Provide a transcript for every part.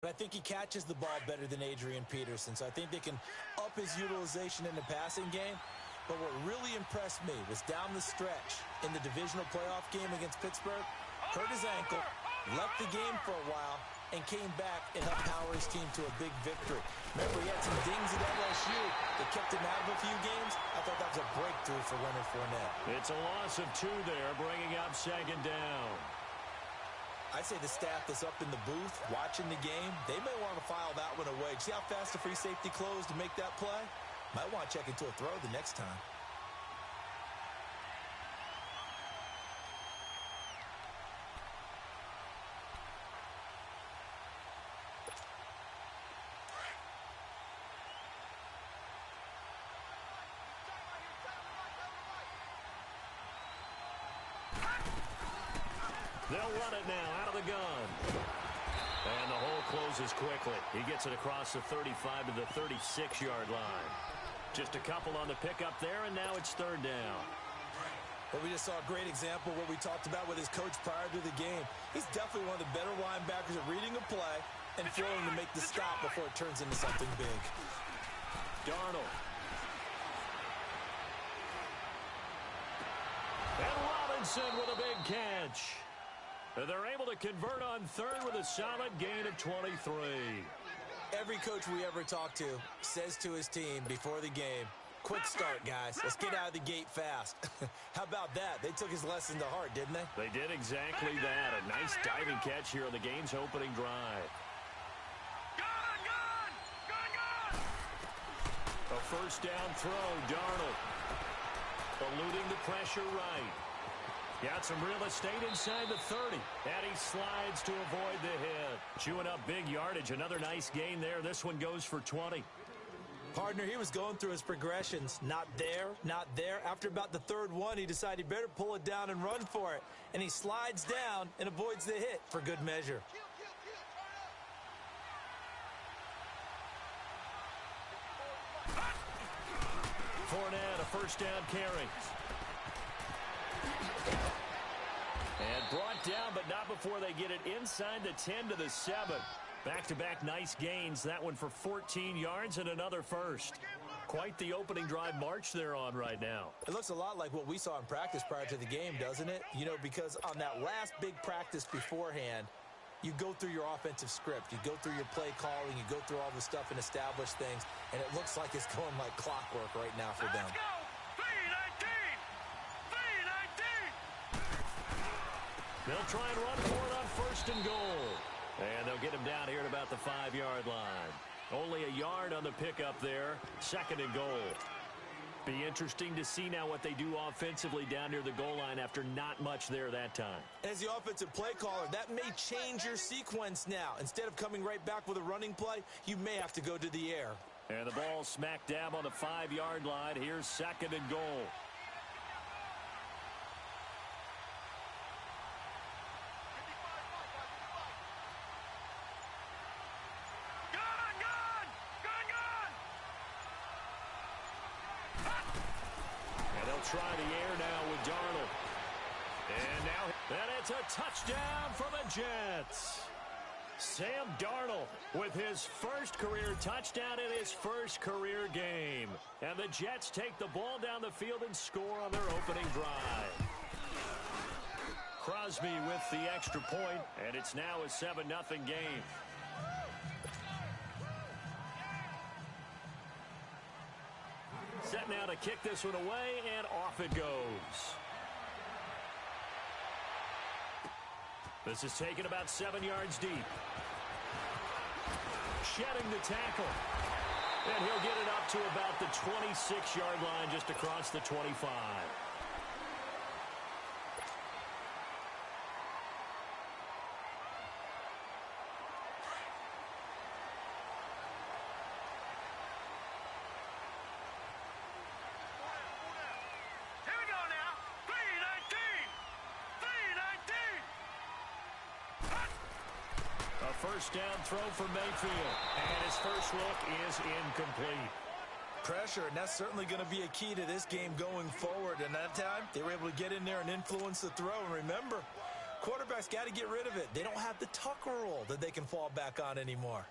But I think he catches the ball better than Adrian Peterson, so I think they can up his utilization in the passing game. But what really impressed me was down the stretch in the divisional playoff game against Pittsburgh, hurt his ankle, left the game for a while, and came back and helped power his team to a big victory. Remember, he had some dings at LSU that kept him out of a few games. I thought that was a breakthrough for Leonard Fournette. It's a loss of 2 there, bringing up 2nd down. I'd say the staff that's up in the booth watching the game, they may want to file that one away. See how fast the free safety closed to make that play? Might want to check into a throw the next time. They'll run it now out of the gun. And the hole closes quickly. He gets it across the 35 to the 36-yard line. Just a couple on the pickup there, and now it's 3rd down. Well, we just saw a great example of what we talked about with his coach prior to the game. He's definitely one of the better linebackers at reading a play and throwing to make the stop before it turns into something big. Darnold. And Robinson with a big catch. And they're able to convert on 3rd with a solid gain of 23. Every coach we ever talk to says to his team before the game, quick start, guys. Let's get out of the gate fast. How about that? They took his lesson to heart, didn't they? They did exactly that. A nice diving catch here on the game's opening drive. A 1st down throw, Darnold. Eluding the pressure right. Got some real estate inside the 30. And he slides to avoid the hit. Chewing up big yardage. Another nice gain there. This one goes for 20. Partner, he was going through his progressions. Not there, not there. After about the 3rd one, he decided he better pull it down and run for it. And he slides down and avoids the hit for good measure. Fournette, a 1st down carry. And brought down, but not before they get it inside the 10 to the 7. Back-to-back nice gains. That one for 14 yards and another 1st. Quite the opening drive march they're on right now. It looks a lot like what we saw in practice prior to the game, doesn't it? You know, because on that last big practice beforehand, you go through your offensive script. You go through your play calling. You go through all the stuff and establish things. And it looks like it's going like clockwork right now for them. Let's go! 3-19! 3-19! They'll try and run for it on 1st and goal. And they'll get him down here at about the 5-yard line. Only a yard on the pickup there. 2nd and goal. Be interesting to see now what they do offensively down near the goal line after not much there that time. As the offensive play caller, that may change your sequence now. Instead of coming right back with a running play, you may have to go to the air. And the ball smack dab on the 5-yard line. Here's 2nd and goal. Try the air now with Darnold. And it's a touchdown for the Jets. Sam Darnold with his 1st career touchdown in his 1st career game. And the Jets take the ball down the field and score on their opening drive. Crosby with the extra point, and it's now a 7-0 game. Set now to kick this one away, and off it goes. This is taken about 7 yards deep. Shedding the tackle. And he'll get it up to about the 26-yard line, just across the 25. First down throw for Mayfield. And his first look is incomplete. Pressure, and that's certainly going to be a key to this game going forward. And that time, they were able to get in there and influence the throw. And remember, Quarterback's got to get rid of it. They don't have the Tucker rule that they can fall back on anymore.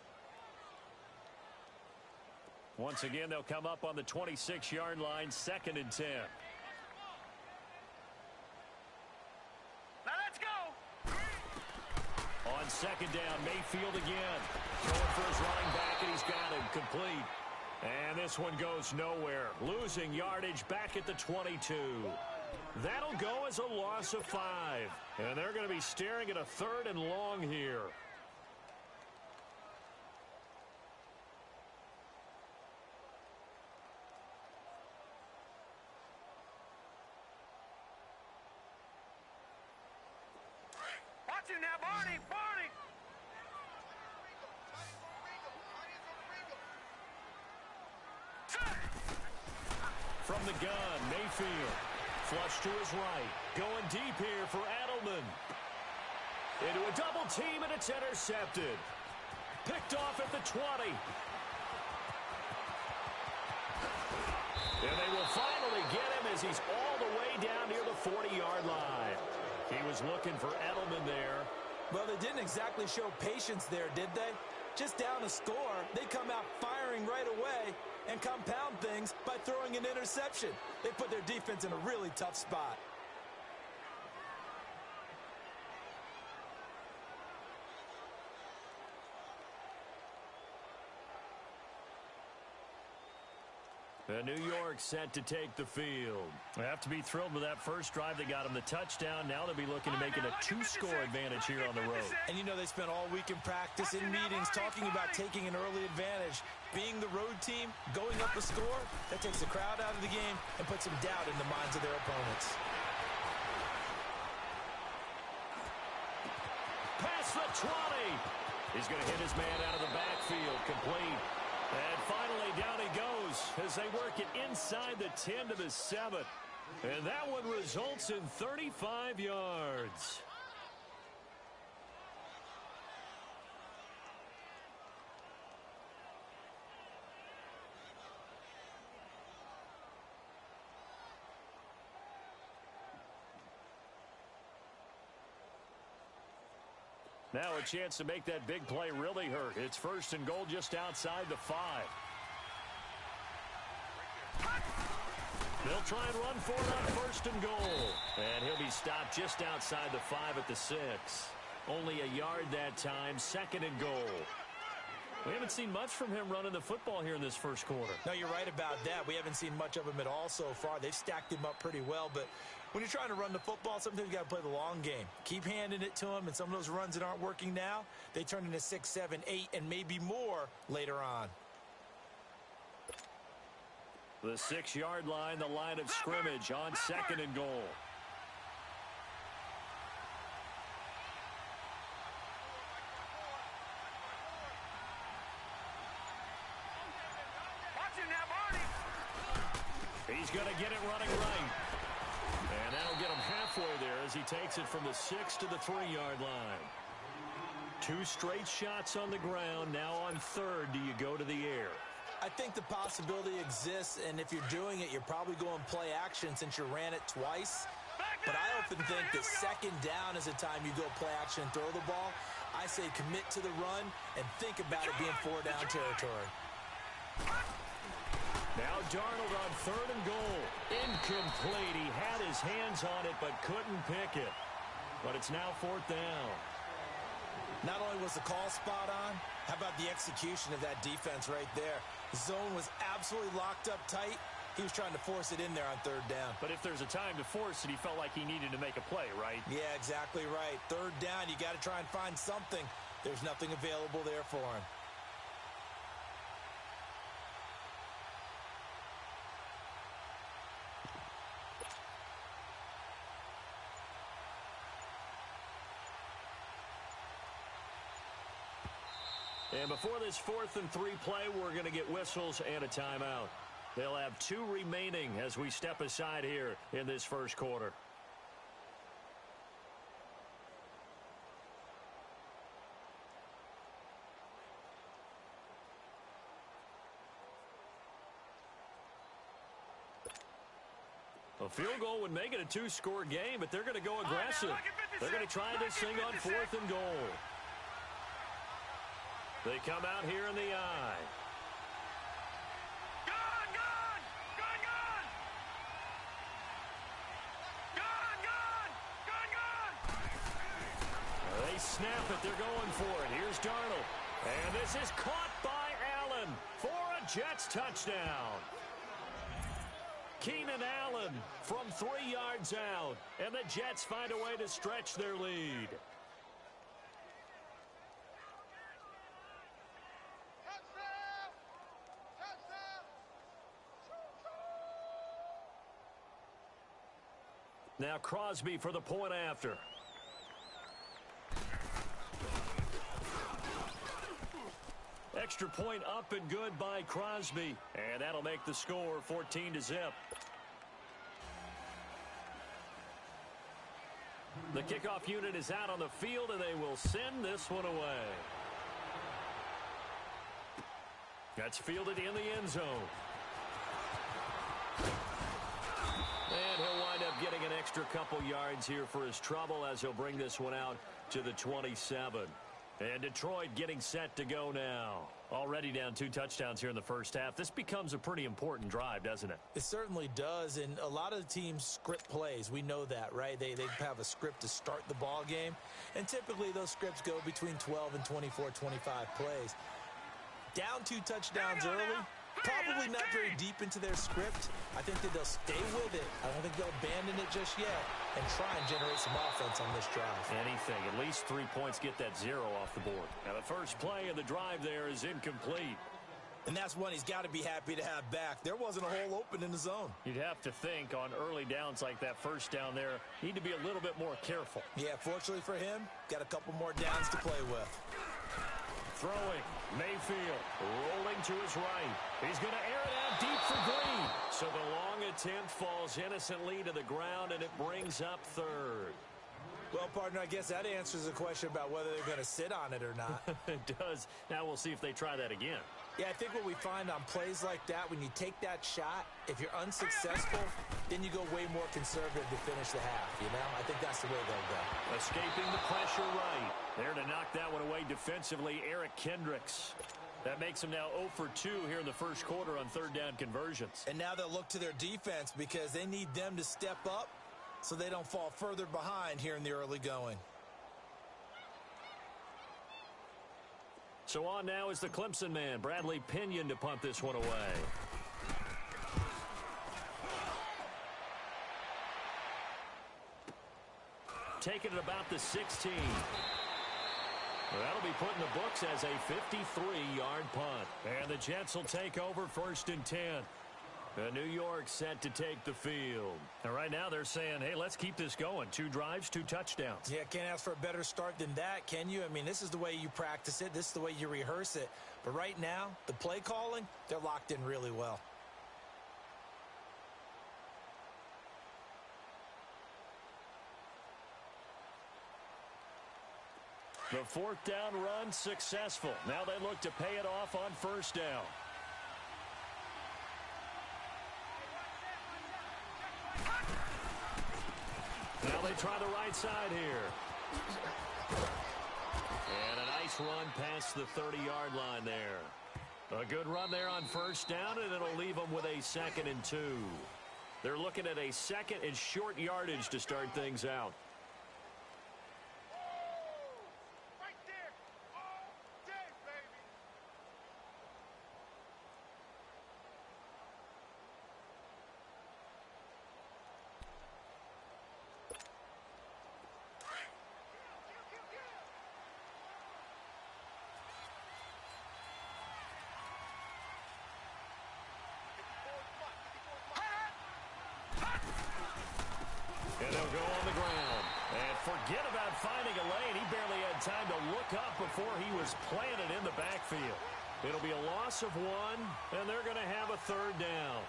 Once again, they'll come up on the 26-yard line, 2nd and 10. Now let's go. On 2nd down, Mayfield again. Throwing for his running back, and he's got him complete. And this one goes nowhere. Losing yardage back at the 22. That'll go as a loss of 5. And they're going to be staring at a 3rd and long here. Watch him now, Barney. Barney. From the gun, Mayfield. Flush to his right. Going deep here for Edelman. Into a double team, and it's intercepted. Picked off at the 20. And they will finally get him as he's all the way down near the 40-yard line. He was looking for Edelman there. Well, they didn't exactly show patience there, did they? Just down a score, they come out firing right away and compound things by throwing an interception. They put their defense in a really tough spot. And New York set to take the field. They have to be thrilled with that first drive that got them the touchdown. Now they'll be looking to make it a 2-score advantage here on the road. And you know they spent all week in practice, in meetings, talking about taking an early advantage. Being the road team, going up a score, that takes the crowd out of the game and puts some doubt in the minds of their opponents. Past the 20. He's going to hit his man out of the backfield, complete. And finally, down he goes as they work it inside the 10 to the 7. And that one results in 35 yards. Now a chance to make that big play really hurt. It's 1st and goal just outside the 5. They'll try and run for it on 1st and goal. And he'll be stopped just outside the 5 at the 6. Only a yard that time, 2nd and goal. We haven't seen much from him running the football here in this first quarter. No, you're right about that. We haven't seen much of him at all so far. They've stacked him up pretty well, but when you're trying to run the football, sometimes you got to play the long game. Keep handing it to him, and some of those runs that aren't working now, they turn into 6, 7, 8, and maybe more later on. The 6-yard line, the line of scrimmage on 2nd and goal. Watch him now, Barney. He's going to get it running right. And that'll get him halfway there as he takes it from the 6 to the 3-yard line. 2 straight shots on the ground. Now on 3rd, do you go to the air? I think the possibility exists, and if you're doing it, you're probably going play action since you ran it twice. But I often think that 2nd down is a time you go play action and throw the ball. I say commit to the run and think about it being 4-down territory. Now Darnold on 3rd and goal. Incomplete. He had his hands on it but couldn't pick it. But it's now 4th down. Not only was the call spot on, how about the execution of that defense right there? The zone was absolutely locked up tight. He was trying to force it in there on 3rd down. But if there's a time to force it, he felt like he needed to make a play, right? Yeah, exactly right. 3rd down, you got to try and find something. There's nothing available there for him. And before this 4th and 3 play, we're going to get whistles and a timeout. They'll have 2 remaining as we step aside here in this first quarter. A field goal would make it a two-score game, but they're going to go aggressive. They're going to try this thing on 4th and goal. They come out here in the eye. Gun, gun! Gun, gun! Gun, gun! Gun, gun! They snap it. They're going for it. Here's Darnold. And this is caught by Allen for a Jets touchdown. Keenan Allen from 3 yards out. And the Jets find a way to stretch their lead. Now Crosby for the point after. Extra point up and good by Crosby. And that'll make the score 14-0. The kickoff unit is out on the field, and they will send this one away. That's fielded in the end zone. And he'll wind up getting an extra couple yards here for his trouble as he'll bring this one out to the 27. And Detroit getting set to go now. Already down 2 touchdowns here in the first half. This becomes a pretty important drive, doesn't it? It certainly does, and a lot of the teams script plays. We know that, right? They have a script to start the ball game, and typically those scripts go between 12 and 24, 25 plays. Down 2 touchdowns early, probably not very deep into their script. I think that they'll stay with it. I don't think they'll abandon it just yet and try and generate some offense on this drive. Anything. At least 3 points, get that 0 off the board. Now the first play of the drive there is incomplete. And that's one he's got to be happy to have back. There wasn't a hole open in the zone. You'd have to think on early downs like that first down there, need to be a little bit more careful. Yeah, fortunately for him, got a couple more downs to play with. Throwing, Mayfield rolling to his right. He's going to air it out deep for Green. So the long attempt falls innocently to the ground, and it brings up 3rd. Well, partner, I guess that answers the question about whether they're going to sit on it or not. It does. Now we'll see if they try that again. Yeah, I think what we find on plays like that, when you take that shot, if you're unsuccessful, then you go way more conservative to finish the half, you know? I think that's the way they'll go. Escaping the pressure right. There to knock that one away defensively, Eric Kendricks. That makes him now 0 for 2 here in the first quarter on 3rd down conversions. And now they'll look to their defense because they need them to step up so they don't fall further behind here in the early going. So on now is the Clemson man, Bradley Pinion, to punt this one away. Taking it about the 16. Well, that'll be put in the books as a 53-yard punt. And the Jets will take over 1st and 10. New York set to take the field. And right now they're saying, hey, let's keep this going. 2 drives, 2 touchdowns. Yeah, can't ask for a better start than that, can you? I mean, this is the way you practice it. This is the way you rehearse it. But right now, the play calling, they're locked in really well. The 4th down run successful. Now they look to pay it off on 1st down. Now they try the right side here. And a nice run past the 30-yard line there. A good run there on 1st down, and it'll leave them with a 2nd and 2. They're looking at a 2nd and short yardage to start things out. And they'll go on the ground. And forget about finding a lane. He barely had time to look up before he was planted in the backfield. It'll be a loss of 1, and they're going to have a 3rd down.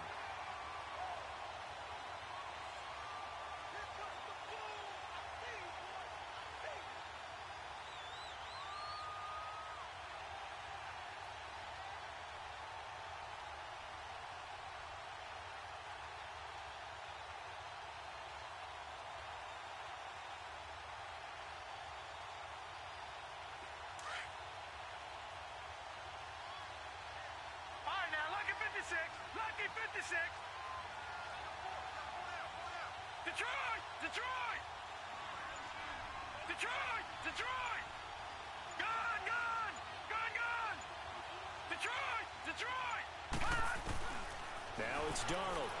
56. Detroit! Detroit! Detroit! Detroit! Gone! Gone! Gone! Gone! Detroit! Detroit! Now it's Darnold.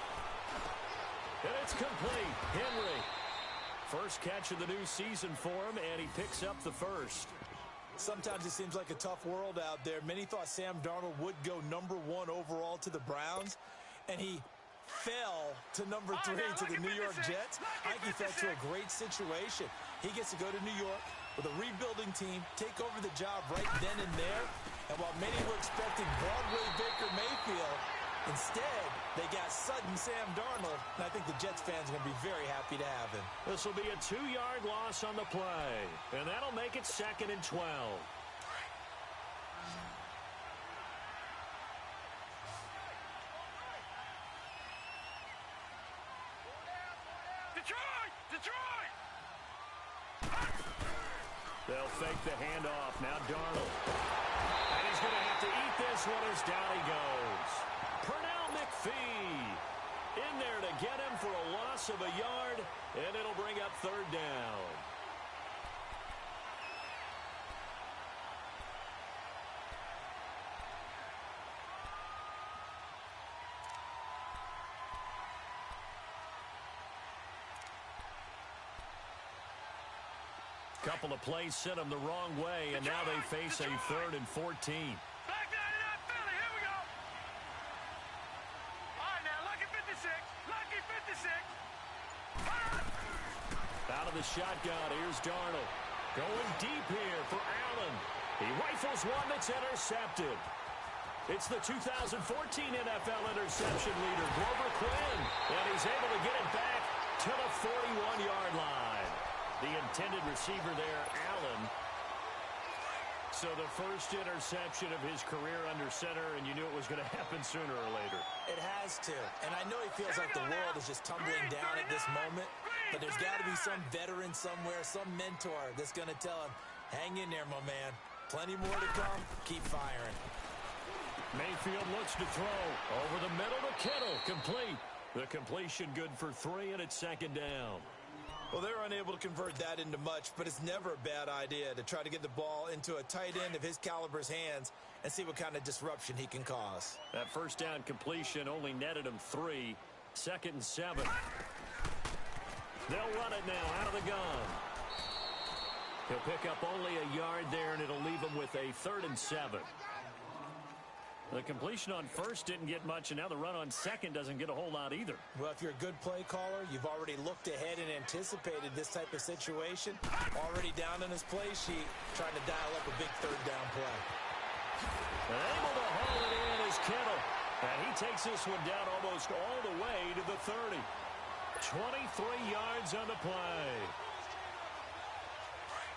And it's complete. Henry. First catch of the new season for him, and he picks up the first. Sometimes it seems like a tough world out there. Many thought Sam Darnold would go #1 overall to the Browns, and he fell to #3 to the New York Jets. I think he fell to a great situation. He gets to go to New York with a rebuilding team, take over the job right then and there. And while many were expecting Broadway Baker Mayfield, instead, they got sudden Sam Darnold, and I think the Jets fans are going to be very happy to have him. This will be a 2-yard loss on the play, and that'll make it 2nd and 12. Detroit! Detroit! They'll fake the handoff. Now Darnold. And he's going to have to eat this one as down he goes. Pernell McPhee in there to get him for a loss of a yard, and it'll bring up 3rd down. Couple of plays sent them the wrong way, and now they face a 3rd and 14. Back down to that Philly. Here we go. All right, now, lucky 56. Lucky 56. Out of the shotgun, here's Darnold. Going deep here for Allen. He rifles one that's intercepted. It's the 2014 NFL interception leader, Grover Quinn, and he's able to get it back to the 41-yard line. The intended receiver there, Allen. So the first interception of his career under center, and you knew it was going to happen sooner or later. It has to. And I know he feels like the world is just tumbling down at this moment, but there's got to be some veteran somewhere, some mentor that's going to tell him, hang in there, my man. Plenty more to come. Keep firing. Mayfield looks to throw. Over the middle to Kittle. Complete. The completion good for 3, and it's 2nd down. Well, they're unable to convert that into much, but it's never a bad idea to try to get the ball into a tight end of his caliber's hands and see what kind of disruption he can cause. That first down completion only netted him 3. 2nd and 7. They'll run it now out of the gun. He'll pick up only a yard there, and it'll leave him with a 3rd and 7. The completion on first didn't get much, and now the run on second doesn't get a whole lot either. Well, if you're a good play caller, you've already looked ahead and anticipated this type of situation. Already down on his play sheet, trying to dial up a big 3rd down play. Able to haul it in is Kittle. And he takes this one down almost all the way to the 30. 23 yards on the play.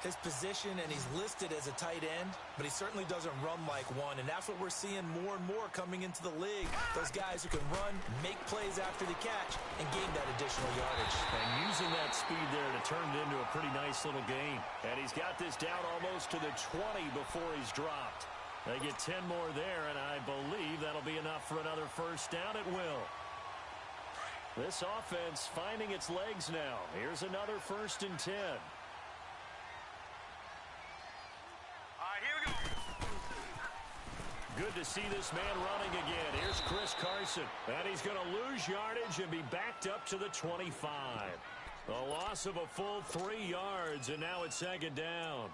His position, and he's listed as a tight end, but he certainly doesn't run like one, and that's what we're seeing more and more coming into the league. Those guys who can run, make plays after the catch, and gain that additional yardage. And using that speed there to turn it into a pretty nice little gain. And he's got this down almost to the 20 before he's dropped. They get 10 more there, and I believe that'll be enough for another first down. It will. This offense finding its legs now. Here's another 1st and 10. Good to see this man running again. Here's Chris Carson. And he's going to lose yardage and be backed up to the 25. A loss of a full 3 yards, and now it's 2nd down.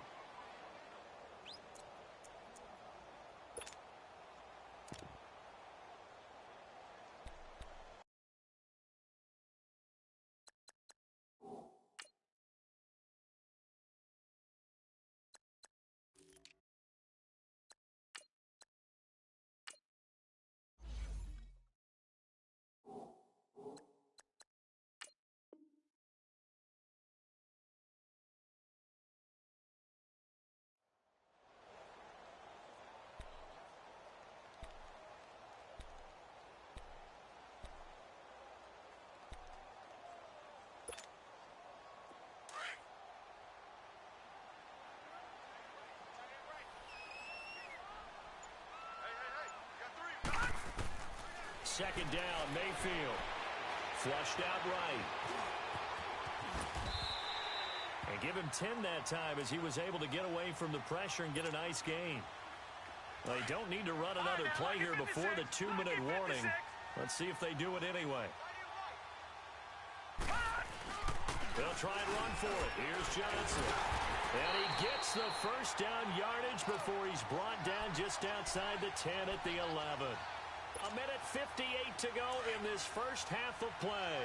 Second down, Mayfield. Flushed out right. And give him 10 that time as he was able to get away from the pressure and get a nice gain. They don't need to run another play here before the 2-minute warning. Let's see if they do it anyway. They'll try and run for it. Here's Johnson. And he gets the first down yardage before he's brought down just outside the 10 at the 11. A minute 58 to go in this first half of play.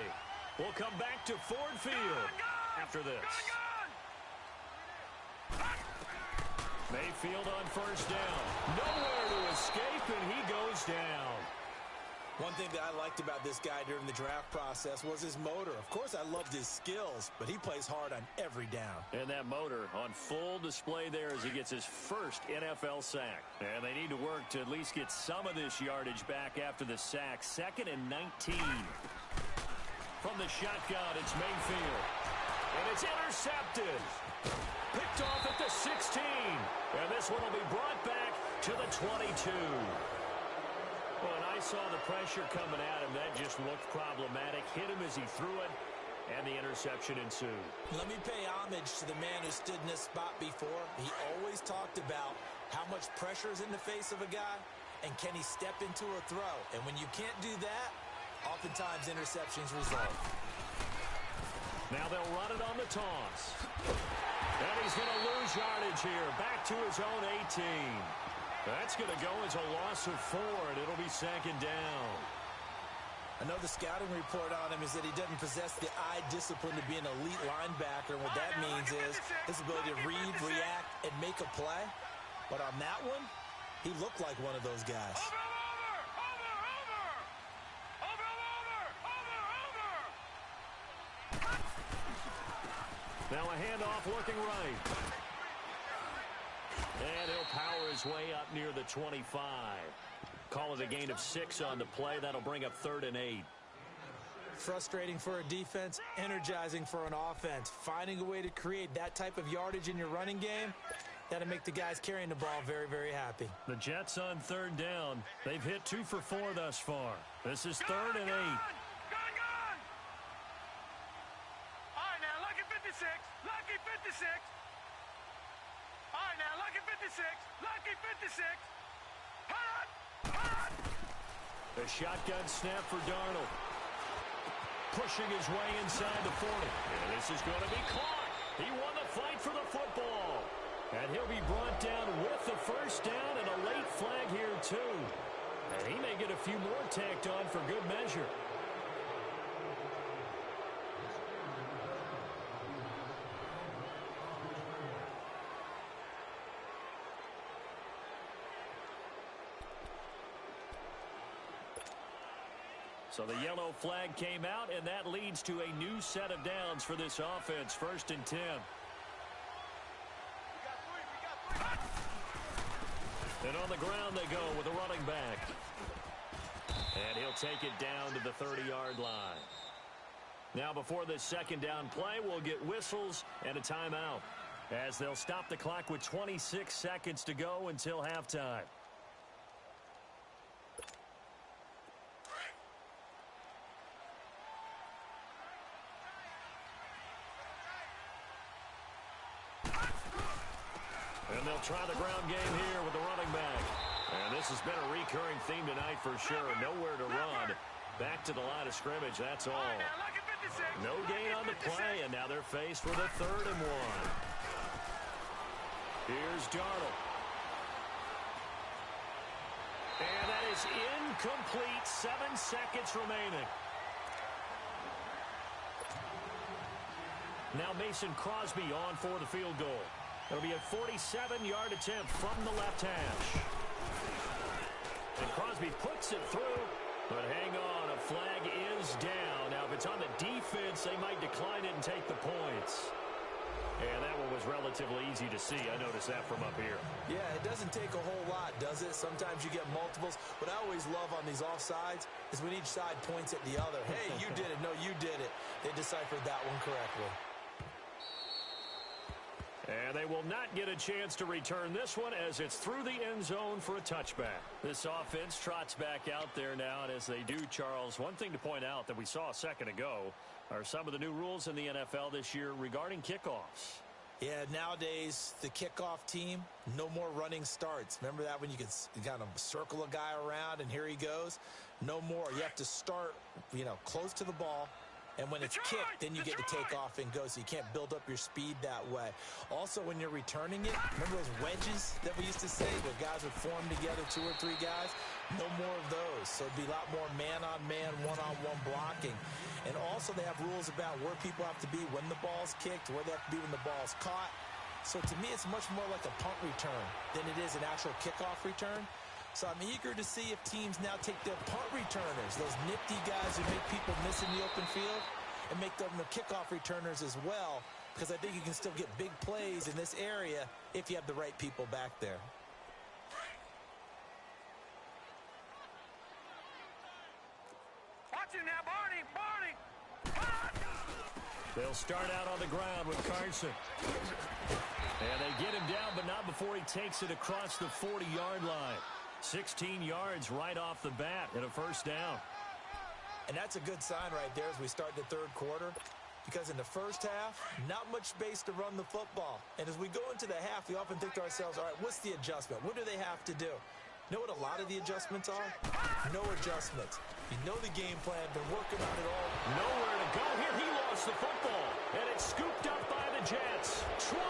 We'll come back to Ford Field after this. Mayfield on first down. Nowhere to escape, and he goes down. One thing that I liked about this guy during the draft process was his motor. Of course, I loved his skills, but he plays hard on every down. And that motor on full display there as he gets his first NFL sack. And they need to work to at least get some of this yardage back after the sack. 2nd and 19. From the shotgun, it's Mayfield. And it's intercepted. Picked off at the 16. And this one will be brought back to the 22. When I saw the pressure coming at him, that just looked problematic. Hit him as he threw it, and the interception ensued. Let me pay homage to the man who stood in this spot before. He always talked about how much pressure is in the face of a guy, and can he step into a throw. And when you can't do that, oftentimes interceptions result. Now they'll run it on the toss. And he's going to lose yardage here. Back to his own 18. That's going to go as a loss of 4, and it'll be 2nd down. I know the scouting report on him is that he doesn't possess the eye discipline to be an elite linebacker. And what that means is his ability to read, react, and make a play. But on that one, he looked like one of those guys. Now a handoff looking right. And he'll power his way up near the 25. Call it a gain of 6 on the play. That'll bring up 3rd and 8. Frustrating for a defense, energizing for an offense. Finding a way to create that type of yardage in your running game, that'll make the guys carrying the ball very, very happy. The Jets on 3rd down. They've hit 2 for 4 thus far. This is 3rd and 8. All right, now, lucky 56. Lucky 56. All right, now, lucky 56. Lucky 56. Hot! Hot! The shotgun snap for Darnold. Pushing his way inside the 40. And this is going to be caught. He won the fight for the football. And he'll be brought down with the first down and a late flag here, too. And he may get a few more tacked on for good measure. So the yellow flag came out, and that leads to a new set of downs for this offense. 1st and 10. And on the ground they go with a running back. And he'll take it down to the 30-yard line. Now before this 2nd down play, we'll get whistles and a timeout, as they'll stop the clock with 26 seconds to go until halftime. And they'll try the ground game here with the running back. And this has been a recurring theme tonight for sure. Nowhere to run. Back to the line of scrimmage, that's all. No gain on the play, and now they're faced with a 3rd and 1. Here's Darnold. And that is incomplete. 7 seconds remaining. Now Mason Crosby on for the field goal. It'll be a 47-yard attempt from the left hash. And Crosby puts it through, but hang on, a flag is down. Now, if it's on the defense, they might decline it and take the points. And that one was relatively easy to see. I noticed that from up here. Yeah, it doesn't take a whole lot, does it? Sometimes you get multiples. What I always love on these offsides is when each side points at the other. Hey, you did it. No, you did it. They deciphered that one correctly. And they will not get a chance to return this one as it's through the end zone for a touchback. This offense trots back out there now, and as they do, Charles, one thing to point out that we saw a second ago are some of the new rules in the NFL this year regarding kickoffs. Yeah, nowadays, the kickoff team, no more running starts. Remember that when you could kind of circle a guy around and here he goes? No more. You have to start, close to the ball. And when it's kicked, then you get to take off and go, so you can't build up your speed that way. Also, when you're returning it, remember those wedges that we used to say where guys would form together, 2 or 3 guys? No more of those. So it'd be a lot more man-on-man, one-on-one blocking. And also they have rules about where people have to be when the ball's kicked, where they have to be when the ball's caught. So to me, it's much more like a punt return than it is an actual kickoff return. So I'm eager to see if teams now take their punt returners, those nifty guys who make people miss in the open field, and make them the kickoff returners as well, because I think you can still get big plays in this area if you have the right people back there. Watch it now, Barney! They'll start out on the ground with Carson. And they get him down, but not before he takes it across the 40-yard line. 16 yards right off the bat and a first down. And that's a good sign right there as we start the third quarter, because in the first half, not much space to run the football. And as we go into the half, we often think to ourselves, all right, what's the adjustment? What do they have to do? You know what a lot of the adjustments are? No adjustments. You know the game plan, been working on it all. Nowhere to go here. He lost the football, and it's scooped up by the Jets. 20.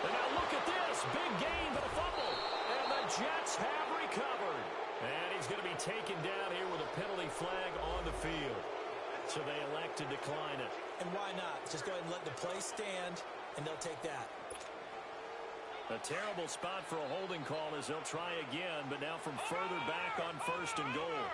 And now look at this. Big gain, but a fumble. And the Jets have recovered. And he's going to be taken down here with a penalty flag on the field. So they elect to decline it. And why not? Just go ahead and let the play stand, and they'll take that. A terrible spot for a holding call as they'll try again, but now from further back on 1st and goal.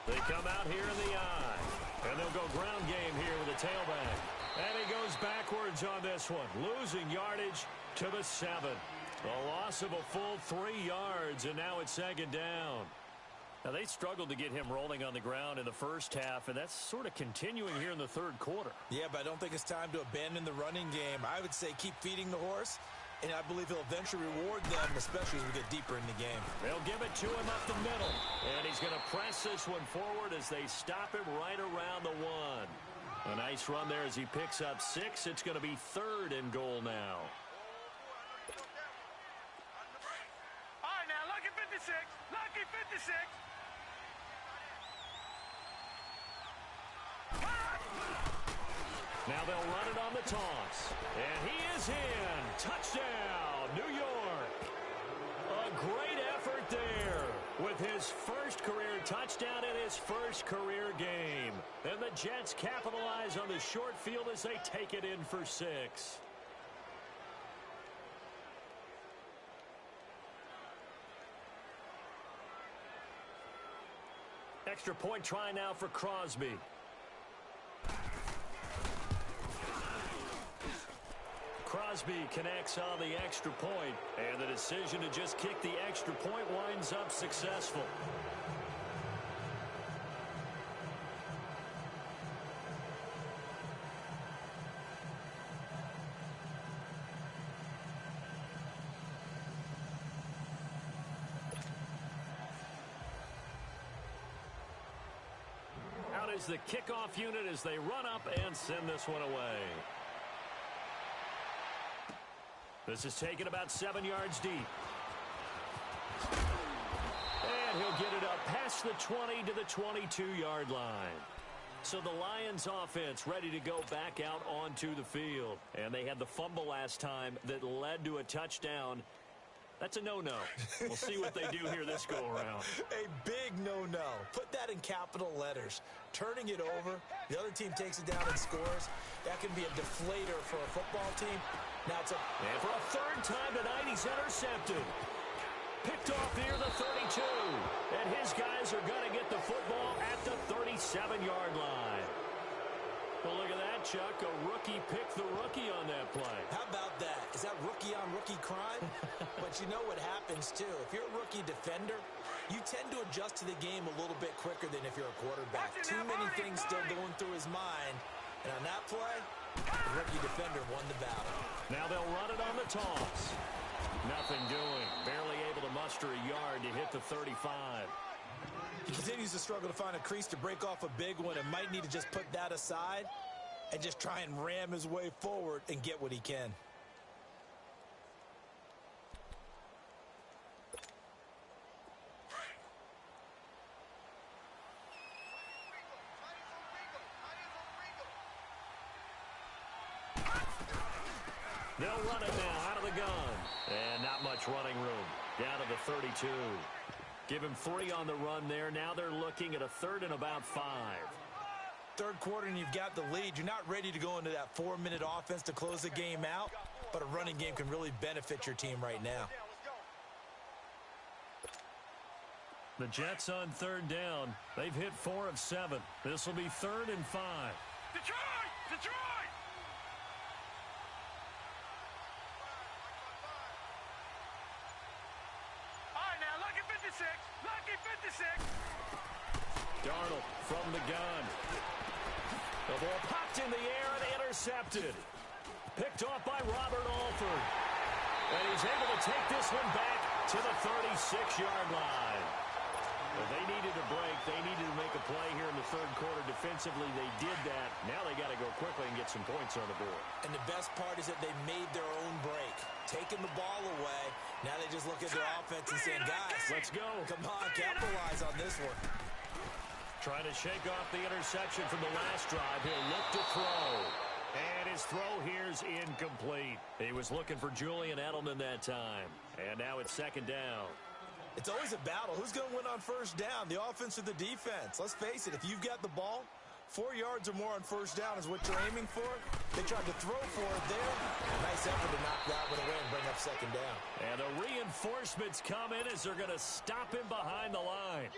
They come out here in the eye, and they'll go ground game here with a tailback. And he goes backwards on this one, losing yardage to the 7. A loss of a full 3 yards, and now it's 2nd down. Now, they struggled to get him rolling on the ground in the first half, and that's sort of continuing here in the third quarter. Yeah, but I don't think it's time to abandon the running game. I would say keep feeding the horse, and I believe he'll eventually reward them, especially as we get deeper in the game. They'll give it to him up the middle, and he's going to press this one forward as they stop him right around the 1. A nice run there as he picks up 6. It's going to be 3rd and goal now. All right, now, lucky 56. Lucky 56. Now they'll run it on the toss. And he is in. Touchdown, New York. A great effort there with his first career touchdown in his first career game. And the Jets capitalize on the short field as they take it in for 6. Extra point try now for Crosby. Crosby connects on the extra point, and the decision to just kick the extra point winds up successful. Out is the kickoff unit as they run up and send this one away. This is taken about 7 yards deep. And he'll get it up past the 20 to the 22-yard line. So the Lions offense ready to go back out onto the field. And they had the fumble last time that led to a touchdown. That's a no-no. We'll see what they do here this go-around. A big no-no. Put that in capital letters. Turning it over, the other team takes it down and scores. That can be a deflator for a football team. Now it's and for a 3rd time tonight, he's intercepted. Picked off near the 32. And his guys are going to get the football at the 37-yard line. Well, look at that, Chuck. A rookie picked the rookie on that play. How about that? Is that rookie-on-rookie crime? But you know what happens, too. If you're a rookie defender, you tend to adjust to the game a little bit quicker than if you're a quarterback. Too many things still going through his mind. And on that play, The rookie defender won the battle. Now they'll run it on the toss. Nothing doing. Barely able to muster a yard to hit the 35. He continues to struggle to find a crease to break off a big one and might need to just put that aside and just try and ram his way forward and get what he can. They'll run it now out of the gun. And not much running room. Down to the 32. Give him 3 on the run there. Now they're looking at a 3rd and about 5. Third quarter and you've got the lead. You're not ready to go into that 4-minute offense to close the game out, but a running game can really benefit your team right now. The Jets on 3rd down. They've hit 4 of 7. This will be 3rd and 5. Detroit! Detroit! All right, now, lucky 56. Lucky 56. Darnold from the gun. The ball popped in the air and intercepted. Picked off by Robert Alford. And he's able to take this one back to the 36-yard line. Well, they needed a break. They needed to make a play here in the 3rd quarter. Defensively, they did that. Now they got to go quickly and get some points on the board. And the best part is that they made their own break. Taking the ball away. Now they just look at their offense and saying, guys, let's go. Come on, capitalize on this one. Trying to shake off the interception from the last drive. He'll look to throw. And his throw here's incomplete. He was looking for Julian Edelman that time. And now it's 2nd down. It's always a battle. Who's going to win on 1st down, the offense or the defense? Let's face it, if you've got the ball, 4 yards or more on 1st down is what you're aiming for. They tried to throw for it there. Nice effort to knock that one away and bring up 2nd down. And the reinforcements come in as they're going to stop him behind the line.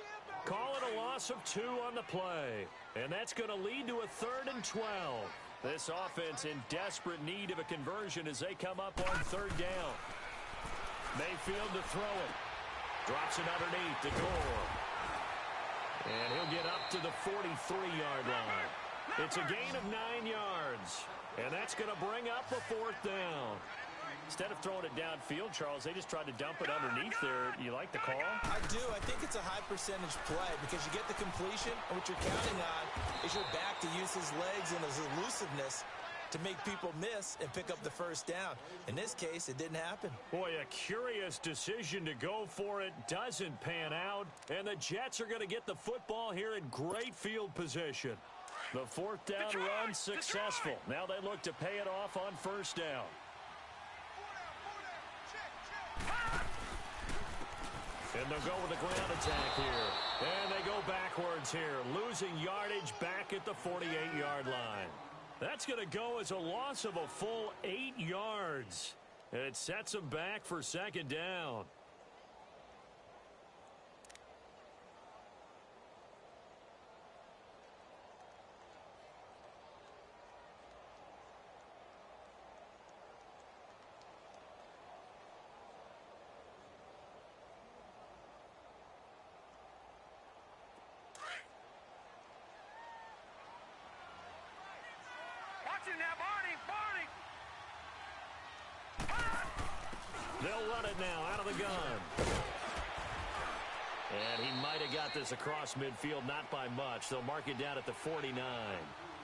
Call it a loss of 2 on the play. And that's going to lead to a 3rd and 12. This offense in desperate need of a conversion as they come up on 3rd down. Mayfield to throw it. Drops it underneath to Gore. And he'll get up to the 43-yard line. It's a gain of 9 yards. And that's going to bring up a 4th down. Instead of throwing it downfield, Charles, they just tried to dump it underneath there. You like the call? I do. I think it's a high percentage play because you get the completion, and what you're counting on is your back to use his legs and his elusiveness to make people miss and pick up the 1st down. In this case, it didn't happen. Boy, a curious decision to go for it. Doesn't pan out. And the Jets are going to get the football here in great field position. The 4th down run successful. Now they look to pay it off on 1st down. And they'll go with a ground attack here. And they go backwards here, losing yardage back at the 48-yard line. That's going to go as a loss of a full 8 yards. And it sets them back for 2nd down. Now, Barney! They'll run it now out of the gun. And he might have got this across midfield, not by much. They'll mark it down at the 49.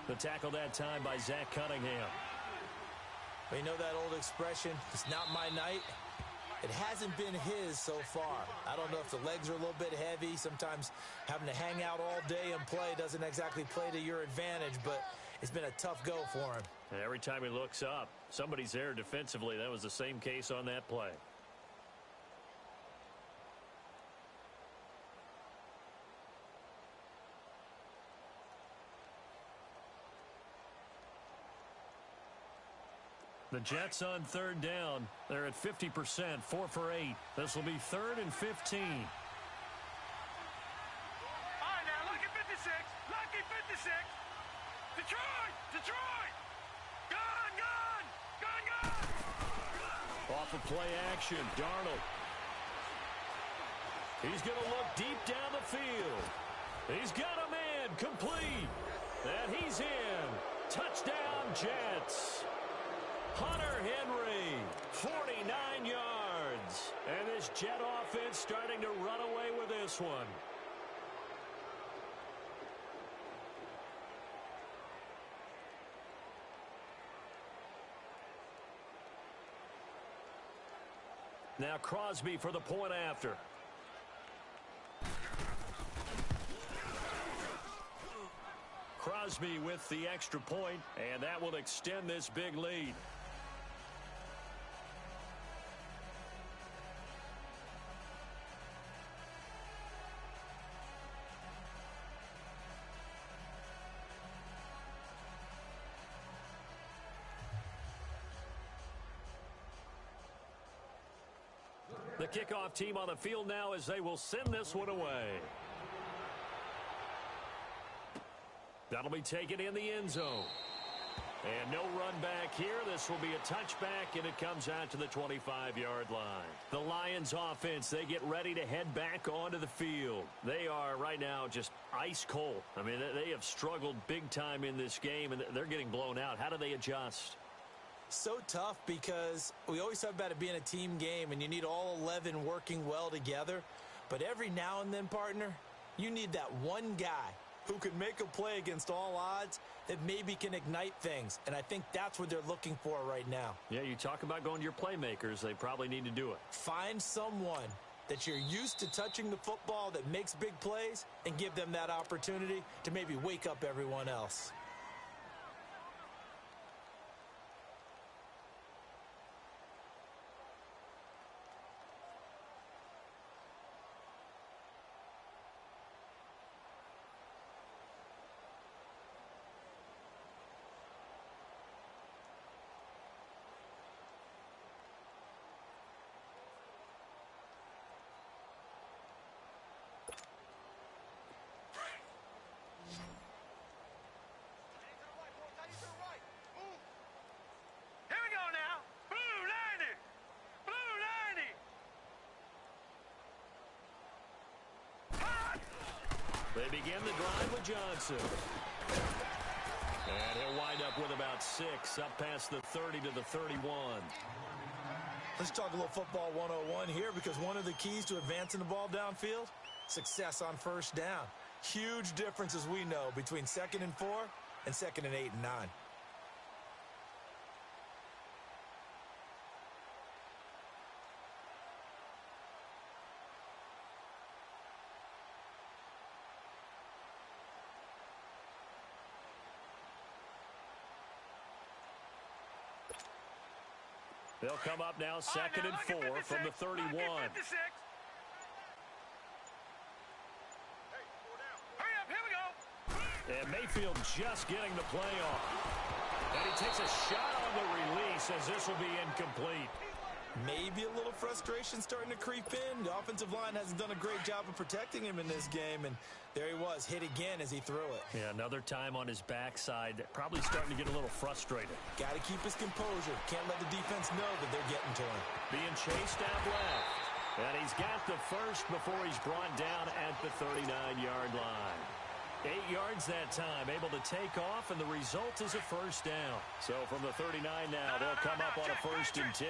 The tackle that time by Zach Cunningham. Well, you know that old expression, it's not my night. It hasn't been his so far. I don't know if the legs are a little bit heavy. Sometimes having to hang out all day and play doesn't exactly play to your advantage, but it's been a tough go for him. And every time he looks up, somebody's there defensively. That was the same case on that play. The Jets on 3rd down. They're at 50%, 4 for 8. This will be 3rd and 15. All right, now, lucky 56. Lucky 56. Detroit! Gun! Off of play action, Darnold. He's going to look deep down the field. He's got a man complete. And he's in. Touchdown, Jets. Hunter Henry, 49 yards. And this Jet offense starting to run away with this one. Now Crosby for the point after. Crosby with the extra point, and that will extend this big lead. The kickoff team on the field now as they will send this one away. That'll be taken in the end zone. And no run back here. This will be a touchback, and it comes out to the 25-yard line. The Lions offense, they get ready to head back onto the field. They are right now just ice cold. I mean, they have struggled big time in this game, and they're getting blown out. How do they adjust? So tough because we always talk about it being a team game, and you need all 11 working well together. But every now and then, partner, you need that one guy who can make a play against all odds that maybe can ignite things. And I think that's what they're looking for right now. Yeah, you talk about going to your playmakers. They probably need to do it. Find someone that you're used to touching the football that makes big plays and give them that opportunity to maybe wake up everyone else. They begin the drive with Johnson. And he'll wind up with about 6, up past the 30 to the 31. Let's talk a little football 101 here, because one of the keys to advancing the ball downfield, success on first down. Huge difference, as we know, between 2nd and 4 and 2nd and 8 and 9. They'll come up now 2nd and 4 from the 31. Hurry up, here we go. And Mayfield just getting the play off. And he takes a shot on the release as this will be incomplete. Maybe a little frustration starting to creep in. The offensive line hasn't done a great job of protecting him in this game, and there he was, hit again as he threw it. Yeah, another time on his backside, probably starting to get a little frustrated. Got to keep his composure. Can't let the defense know that they're getting to him. Being chased out left. And he's got the first before he's brought down at the 39-yard line. 8 yards that time, able to take off, and the result is a first down. So from the 39 now, they'll come up on a 1st and 10.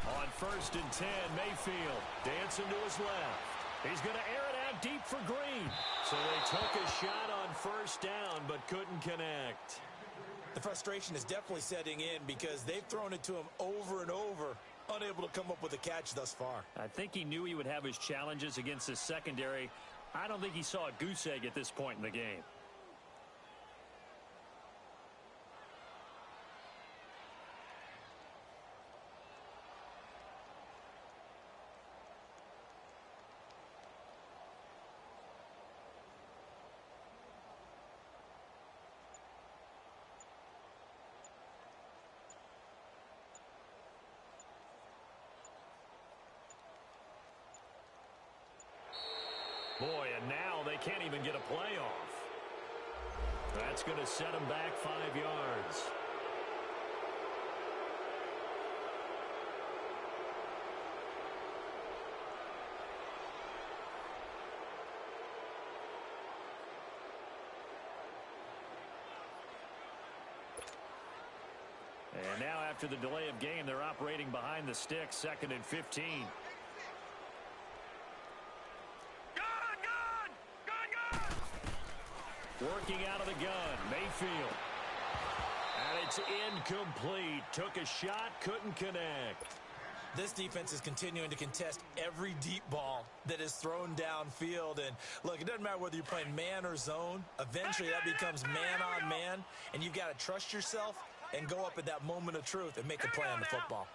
On 1st and 10, Mayfield dancing to his left. He's going to air it out deep for Green. So they took a shot on 1st down, but couldn't connect. The frustration is definitely setting in because they've thrown it to him over and over, unable to come up with a catch thus far. I think he knew he would have his challenges against his secondary. I don't think he saw a goose egg at this point in the game. Boy, and now they can't even get a playoff. That's going to set them back 5 yards. And now after the delay of game, they're operating behind the stick, 2nd and 15. Working out of the gun, Mayfield. And it's incomplete. Took a shot, couldn't connect. This defense is continuing to contest every deep ball that is thrown downfield. And, look, it doesn't matter whether you're playing man or zone. Eventually, that becomes man-on-man, and you've got to trust yourself and go up at that moment of truth and make a play on the football.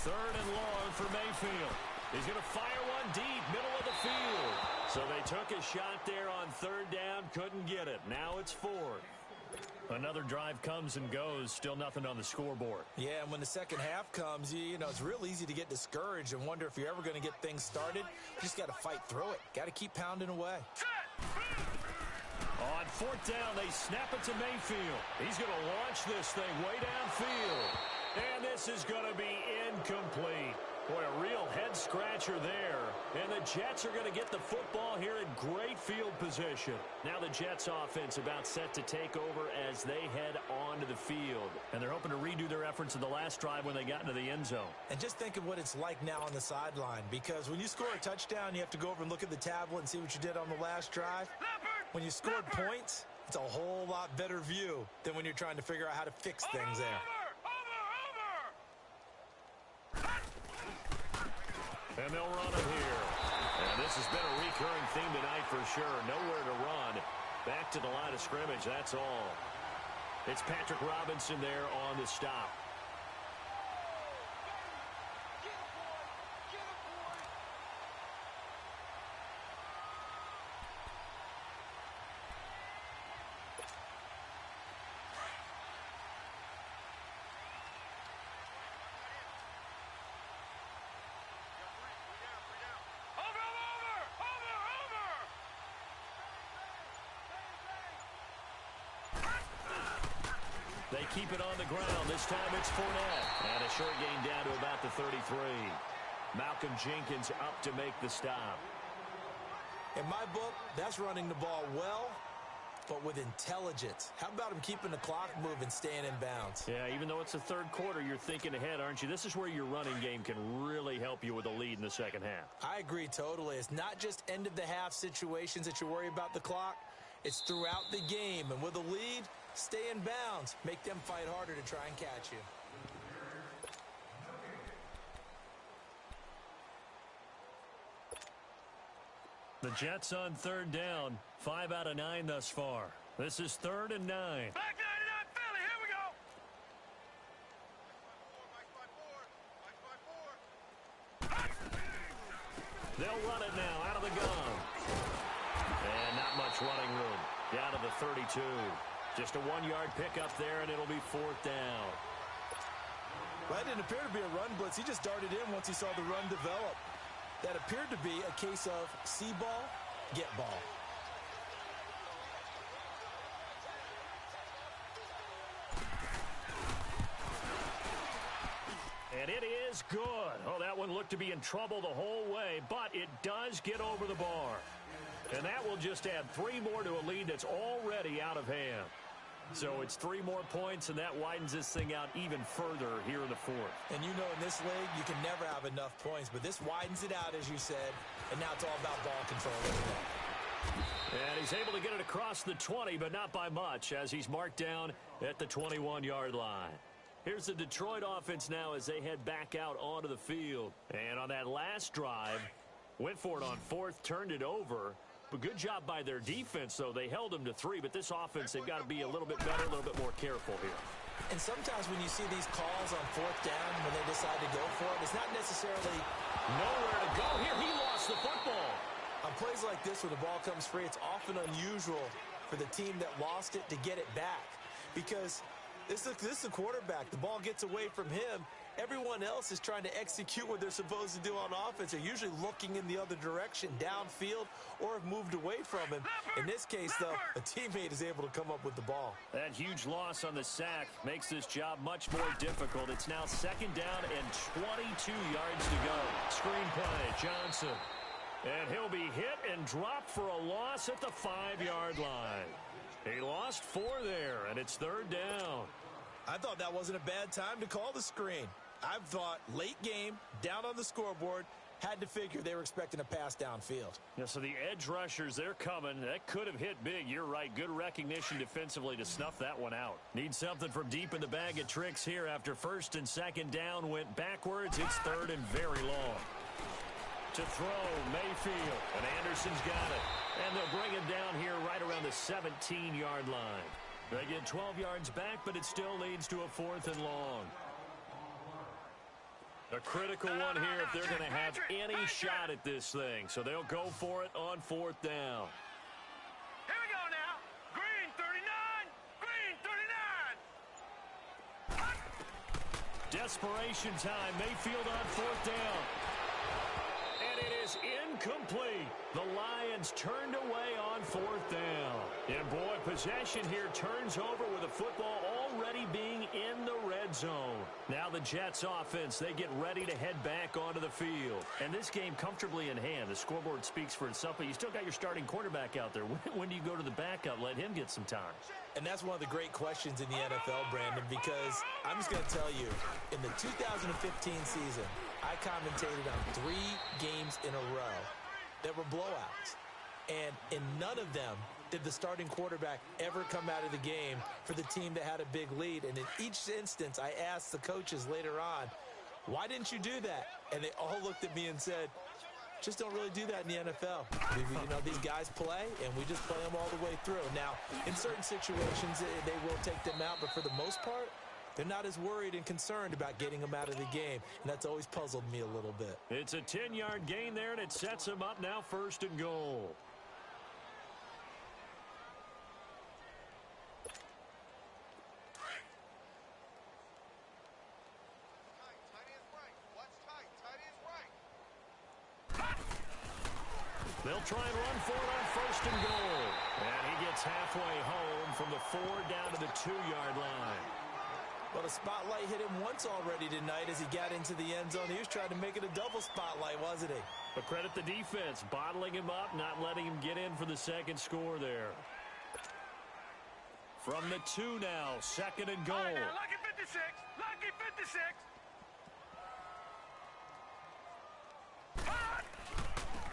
3rd and long for Mayfield. He's going to fire one deep, middle of the field. So they took a shot there on 3rd down, couldn't get it. Now it's 4th. Another drive comes and goes, still nothing on the scoreboard. Yeah, and when the second half comes, you know, it's real easy to get discouraged and wonder if you're ever going to get things started. You just got to fight through it. Got to keep pounding away. On 4th down, they snap it to Mayfield. He's going to launch this thing way downfield. And this is going to be incomplete. Boy, a real head-scratcher there. And the Jets are going to get the football here in great field position. Now the Jets offense about set to take over as they head onto the field. And they're hoping to redo their efforts in the last drive when they got into the end zone. And just think of what it's like now on the sideline. Because when you score a touchdown, you have to go over and look at the tablet and see what you did on the last drive. When you scored points, it's a whole lot better view than when you're trying to figure out how to fix things there. And they'll run it here. And this has been a recurring theme tonight for sure. Nowhere to run. Back to the line of scrimmage, that's all. It's Patrick Robinson there on the stop. They keep it on the ground. This time it's Fournette. And a short gain down to about the 33. Malcolm Jenkins up to make the stop. In my book, that's running the ball well, but with intelligence. How about him keeping the clock moving, staying in bounds? Yeah, even though it's the 3rd quarter, you're thinking ahead, aren't you? This is where your running game can really help you with a lead in the second half. I agree totally. It's not just end-of-the-half situations that you worry about the clock. It's throughout the game. And with a lead, stay in bounds. Make them fight harder to try and catch you. The Jets on 3rd down. 5 out of 9 thus far. This is 3rd and 9. Back 99 Philly, here we go. They'll run it now out of the gun. And not much running room. Down to the 32. Just a 1-yard pickup there, and it'll be 4th down. Well, that didn't appear to be a run blitz. He just darted in once he saw the run develop. That appeared to be a case of see ball, get ball. And it is good. Oh, that one looked to be in trouble the whole way, but it does get over the bar. And that will just add 3 more to a lead that's already out of hand. So it's 3 more points, and that widens this thing out even further here in the 4th. And you know in this league, you can never have enough points, but this widens it out, as you said, and now it's all about ball control. And he's able to get it across the 20, but not by much, as he's marked down at the 21-yard line. Here's the Detroit offense now as they head back out onto the field. And on that last drive, went for it on 4th, turned it over. But good job by their defense, though. They held them to 3, but this offense, they've got to be a little bit better, a little bit more careful here. And sometimes when you see these calls on 4th down, when they decide to go for it, it's not necessarily nowhere to go. Here, he lost the football. On plays like this where the ball comes free, it's often unusual for the team that lost it to get it back. Because this is a quarterback. The ball gets away from him. Everyone else is trying to execute what they're supposed to do on offense. They're usually looking in the other direction, downfield, or have moved away from him. In this case, though, a teammate is able to come up with the ball. That huge loss on the sack makes this job much more difficult. It's now 2nd down and 22 yards to go. Screen play, Johnson. And he'll be hit and dropped for a loss at the 5-yard line. He lost 4 there, and it's 3rd down. I thought that wasn't a bad time to call the screen. I thought late game, down on the scoreboard, had to figure they were expecting a pass downfield. Yeah, so the edge rushers, they're coming. That could have hit big. You're right. Good recognition defensively to snuff that one out. Need something from deep in the bag of tricks here. After 1st and 2nd down went backwards, it's 3rd and very long. To throw, Mayfield, and Anderson's got it. And they'll bring him down here right around the 17-yard line. They get 12 yards back, but it still leads to a 4th and long. A critical one here if they're going to have any shot at this thing. So they'll go for it on 4th down. Here we go now. Green 39. Green 39. Desperation time. Mayfield on 4th down. And it is incomplete. The Lions turned away on 4th down. And boy, possession here turns over with the football already being in the red zone. Now the Jets offense, they get ready to head back onto the field. And this game comfortably in hand. The scoreboard speaks for itself, but you still got your starting quarterback out there. When do you go to the backup? Let him get some time. And that's one of the great questions in the NFL, Brandon, because I'm just going to tell you, in the 2015 season, I commentated on 3 games in a row that were blowouts. And in none of them did the starting quarterback ever come out of the game for the team that had a big lead. And in each instance, I asked the coaches later on, why didn't you do that? And they all looked at me and said, just don't really do that in the NFL. You know, these guys play, and we just play them all the way through. Now, in certain situations, they will take them out, but for the most part, they're not as worried and concerned about getting them out of the game, and that's always puzzled me a little bit. It's a 10-yard gain there, and it sets them up now 1st and goal. They'll try and run for it on 1st and goal. And he gets halfway home from the 4 down to the 2-yard line. Well, the spotlight hit him once already tonight as he got into the end zone. He was trying to make it a double spotlight, wasn't he? But credit the defense, bottling him up, not letting him get in for the 2nd score there. From the 2 now, 2nd and goal. All right, now, lucky 56. Lucky 56.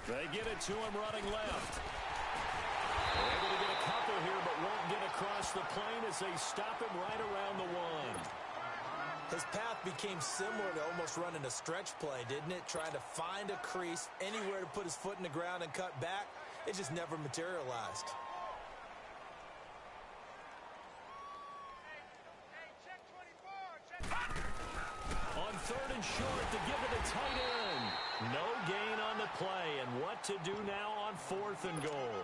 They get it to him running left. They're able to get a couple here, but won't get across the plane as they stop him right around the 1. His path became similar to almost running a stretch play, didn't it? Trying to find a crease, anywhere to put his foot in the ground and cut back. It just never materialized. On 3rd and short to give it a tight end. No gain on the play, and what to do now on 4th and goal.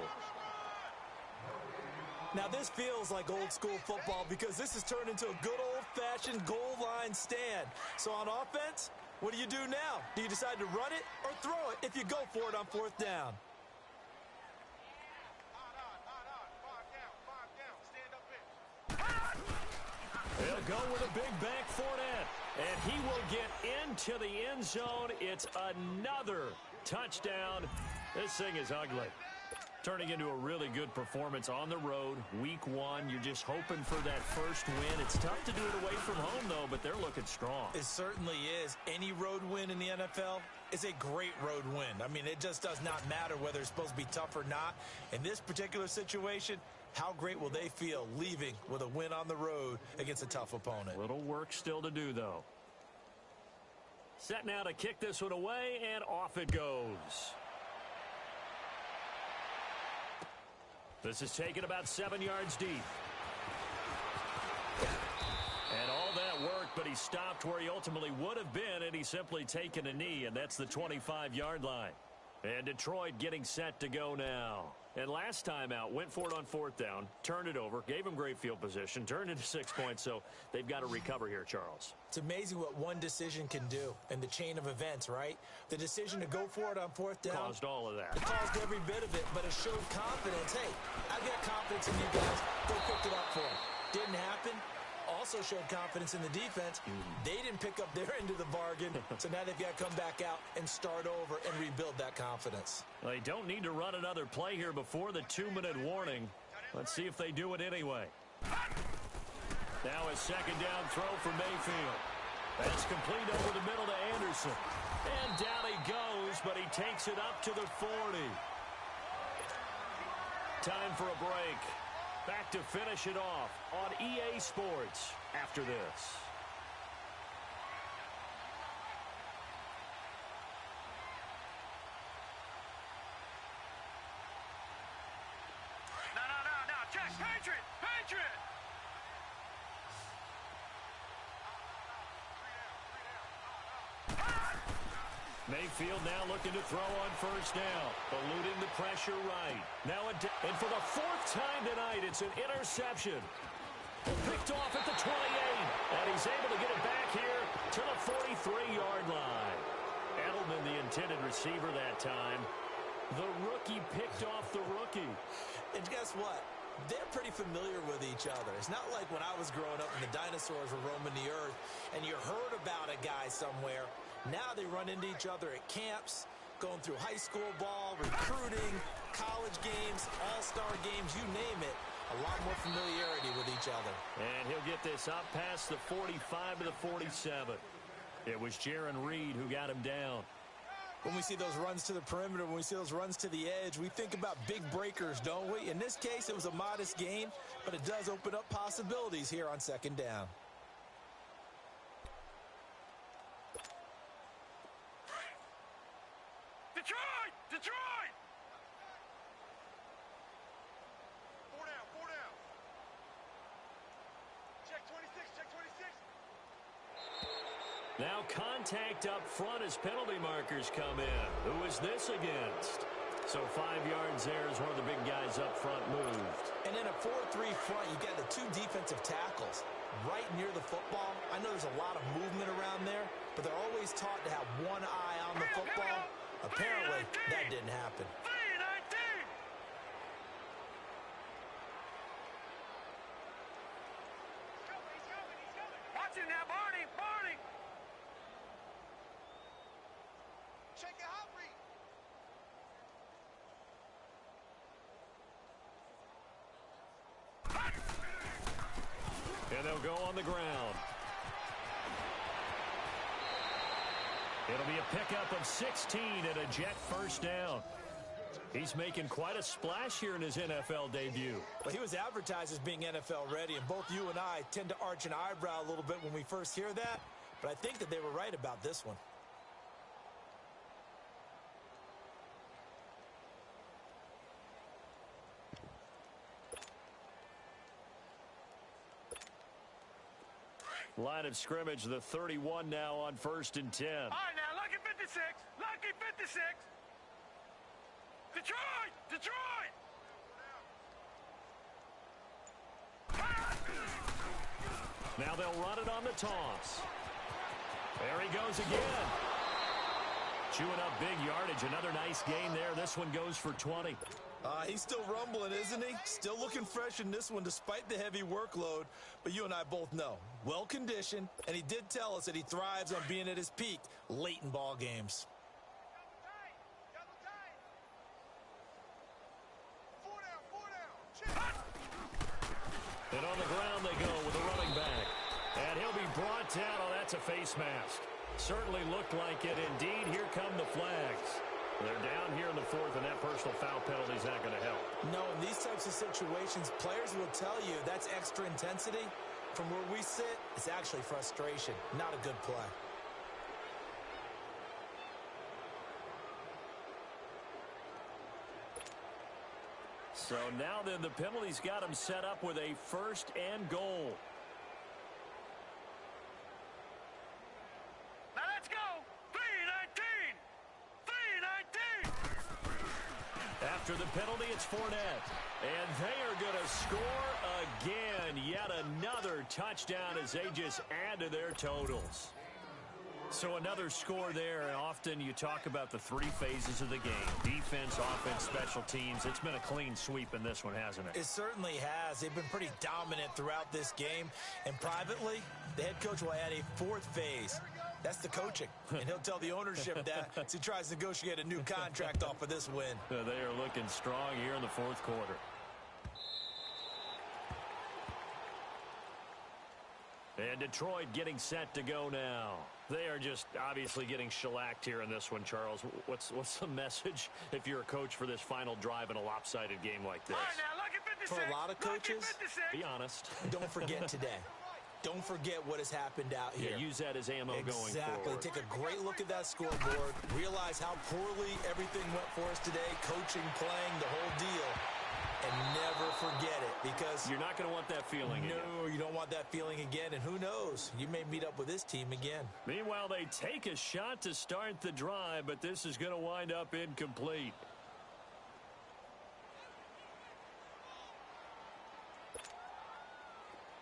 Now, this feels like old school football because this has turned into a good old-fashioned goal line stand. So on offense, what do you do now? Do you decide to run it or throw it if you go for it on 4th down? He'll go with a big back Fournette, and he will get into the end zone. It's another touchdown. This thing is ugly. Turning into a really good performance on the road, week 1. You're just hoping for that first win. It's tough to do it away from home, though, but they're looking strong. It certainly is. Any road win in the NFL is a great road win. I mean, it just does not matter whether it's supposed to be tough or not. In this particular situation, how great will they feel leaving with a win on the road against a tough opponent? Little work still to do, though. Set now to kick this one away, and off it goes. This is taken about 7 yards deep. And all that work, but he stopped where he ultimately would have been, and he's simply taken a knee, and that's the 25-yard line. And Detroit getting set to go now. And last time out, went for it on 4th down, turned it over, gave him great field position, turned it to 6 points, so they've got to recover here, Charles. It's amazing what one decision can do in the chain of events, right? The decision to go for it on 4th down caused all of that. It caused every bit of it, but it showed confidence. Hey, I've got confidence in you guys. Go pick it up for him. Didn't happen. Also showed confidence in the defense. They didn't pick up their end of the bargain, so now they've got to come back out and start over and rebuild that confidence. They don't need to run another play here before the 2-minute warning. Let's see if they do it anyway. Now a second down throw for Mayfield. That's complete over the middle to Anderson. And down he goes, but he takes it up to the 40. Time for a break. Back to finish it off on EA Sports after this. No. Check. Patriot. Mayfield now looking to throw on first down, eluding the pressure right. Now, and for the fourth time tonight, it's an interception. Picked off at the 28, and he's able to get it back here to the 43-yard line. Edelman, the intended receiver that time. The rookie picked off the rookie. And guess what? They're pretty familiar with each other. It's not like when I was growing up and the dinosaurs were roaming the earth and you heard about a guy somewhere. Now they run into each other at camps, going through high school ball, recruiting, college games, all-star games, you name it. A lot more familiarity with each other. And he'll get this up past the 45 to the 47. It was Jaron Reed who got him down. When we see those runs to the perimeter, when we see those runs to the edge, we think about big breakers, don't we? In this case, it was a modest gain, but it does open up possibilities here on second down. Detroit! 4 down. Check 26. Now contact up front as penalty markers come in. Who is this against? So 5 yards there as one of the big guys up front moved. And in a 4-3 front, you got the two defensive tackles right near the football. I know there's a lot of movement around there, but they're always taught to have one eye on the football. Apparently, that didn't happen. Watch it now, Barney. Check it out, Reed. And they'll go on the ground. It'll be a pickup of 16 and a Jet first down. He's making quite a splash here in his NFL debut. Well, he was advertised as being NFL ready, and both you and I tend to arch an eyebrow a little bit when we first hear that, but I think that they were right about this one. Line of scrimmage, the 31 now on 1st and 10. All right, now, lucky 56. Detroit! Now they'll run it on the toss. There he goes again. Chewing up big yardage. Another nice gain there. This one goes for 20. He's still rumbling, isn't he? Still looking fresh in this one despite the heavy workload. But you and I both know, well-conditioned, and he did tell us that he thrives on being at his peak late in ball games. And on the ground they go with a running back. And he'll be brought down. Oh, that's a face mask. Certainly looked like it. Indeed, here come the flags. They're down here in the fourth, and that personal foul penalty is not going to help. No, in these types of situations, players will tell you that's extra intensity. From where we sit, it's actually frustration, not a good play. So now then the penalty's got him set up with a 1st and goal. Now let's go. 3-19. After the penalty, it's Fournette. And they are going to score again. Yet another touchdown as they just add to their totals. So another score there, and often you talk about the 3 phases of the game. Defense, offense, special teams. It's been a clean sweep in this one, hasn't it? It certainly has. They've been pretty dominant throughout this game. And privately, the head coach will add a 4th phase. That's the coaching. And he'll tell the ownership that as he tries to negotiate a new contract off of this win. They are looking strong here in the 4th quarter. And Detroit getting set to go now. They are just obviously getting shellacked here in this one, Charles. What's the message if you're a coach for this final drive in a lopsided game like this? All right, now, lucky 56. For a lot of coaches, be honest. Don't forget today. Don't forget what has happened out here. Yeah, use that as ammo going forward. Exactly. Take a great look at that scoreboard. Realize how poorly everything went for us today. Coaching, playing, the whole deal. And never forget it, because you're not going to want that feeling again. No, you don't want that feeling again. And who knows? You may meet up with this team again. Meanwhile, they take a shot to start the drive, but this is going to wind up incomplete.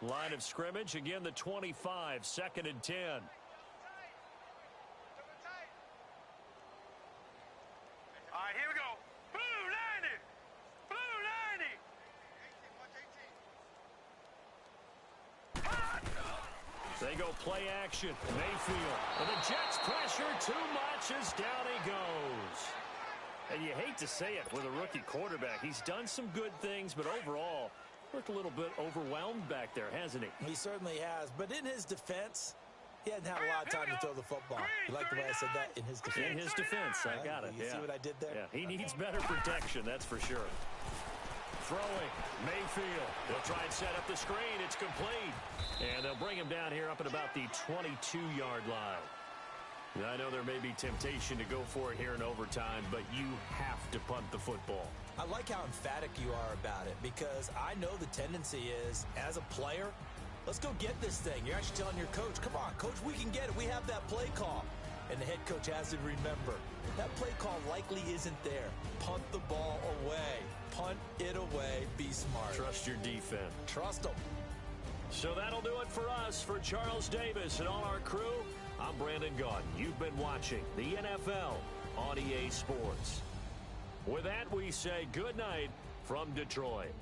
Line of scrimmage, again the 25, 2nd and 10. All right, here we go. Blue 90. Blue 90. They go play action. Mayfield. And the Jets pressure too much as down he goes. And you hate to say it with a rookie quarterback. He's done some good things, but overall, looked a little bit overwhelmed back there, hasn't he? He certainly has. But in his defense, he hadn't had a lot of time to throw the football. You like the way I said that? In his defense. In his defense. I got it. You see what I did there? Yeah, he needs better protection, that's for sure. Throwing, Mayfield. They'll try and set up the screen. It's complete. And they'll bring him down here up at about the 22-yard line. Now, I know there may be temptation to go for it here in overtime, but you have to punt the football. I like how emphatic you are about it, because I know the tendency is, as a player, let's go get this thing. You're actually telling your coach, come on, coach, we can get it. We have that play call. And the head coach has to remember, that play call likely isn't there. Punt the ball away. Punt it away. Be smart. Trust your defense. Trust them. So that'll do it for us. For Charles Davis and all our crew, I'm Brandon Gaudin. You've been watching the NFL on EA Sports. With that, we say good night from Detroit.